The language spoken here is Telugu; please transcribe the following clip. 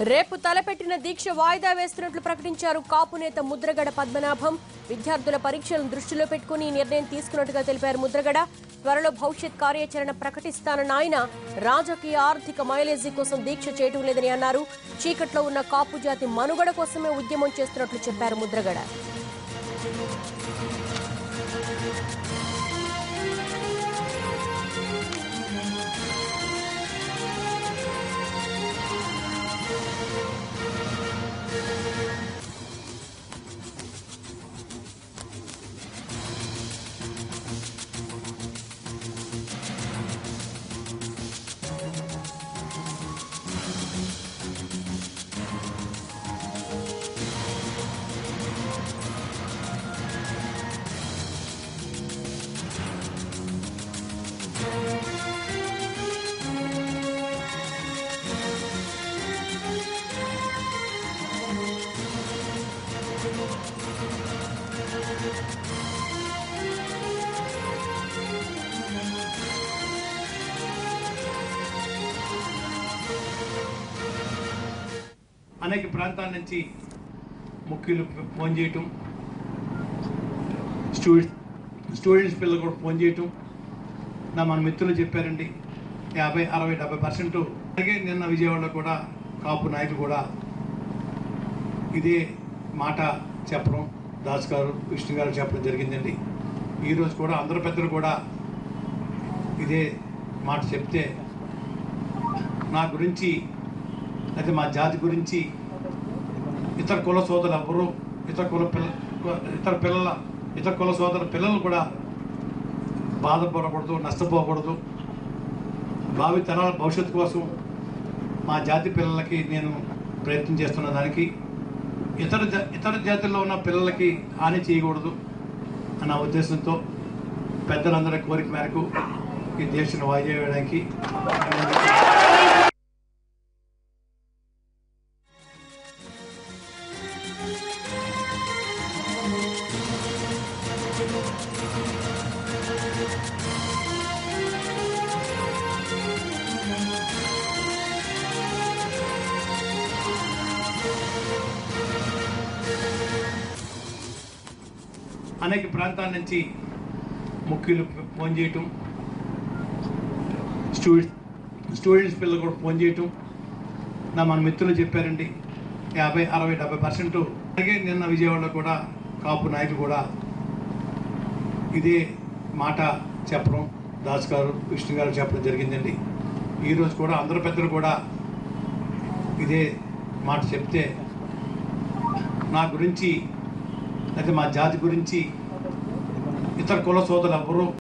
రేపు తలపెట్టిన దీక్ష వాయిదా వేస్తున్నట్లు ప్రకటించారు కాపు నేత ముద్రగడ పద్మనాభం. విద్యార్థుల పరీక్షలను దృష్టిలో పెట్టుకుని నిర్ణయం తీసుకున్నట్టుగా తెలిపారు ముద్రగడ. త్వరలో భవిష్యత్ కార్యాచరణ ప్రకటిస్తానన్న ఆయన రాజకీయ ఆర్థిక మైలేజీ కోసం దీక్ష చేయటం లేదని అన్నారు. చీకట్లో ఉన్న కాపు జాతి మనుగడ కోసమే ఉద్యమం చేస్తున్నట్లు చెప్పారు ముద్రగడ. అనేక ప్రాంతాల నుంచి ముఖ్యులు ఫోన్ చేయటం, స్టూడెంట్స్ పిల్లలు కూడా ఫోన్ చేయటం. మన మిత్రులు చెప్పారండి 50, 60, 70%. అలాగే నిన్న విజయవాడలో కూడా కాపు నాయకులు కూడా ఇదే మాట చెప్పడం, దాస్ గారు, విష్ణు గారు చెప్పడం జరిగిందండి. ఈరోజు కూడా అందరు పెద్దలు కూడా ఇదే మాట చెప్తే నా గురించి అయితే మా జాతి గురించి ఇతర కుల సోదరులు ఎవరు ఇతర కుల సోదరుల పిల్లలు కూడా బాధపడకూడదు, నష్టపోకూడదు. భావితరాల భవిష్యత్తు కోసం మా జాతి పిల్లలకి నేను ప్రయత్నం చేస్తున్న దానికి ఇతర జాతుల్లో ఉన్న పిల్లలకి హాని చేయకూడదు అన్న ఉద్దేశంతో పెద్దలందరి కోరిక మేరకు ఈ దేశాన్ని వాయిదా వేయడానికి అనేక ప్రాంతాల నుంచి ముఖ్యులు ఫోన్ చేయటం, స్టూడెంట్స్ పిల్లలు కూడా ఫోన్ చేయటం. మన మిత్రులు చెప్పారండి 50, 60, 70%. అలాగే నిన్న విజయవాడలో కూడా కాపు నాయకులు కూడా ఇదే మాట చెప్పడం, దాస్ గారు, విష్ణు గారు చెప్పడం జరిగిందండి. ఈరోజు కూడా అందరు పెద్దలు కూడా ఇదే మాట చెప్తే నా గురించి అయితే మా జాతి గురించి ఇతర కుల సోదరులు ఎవరు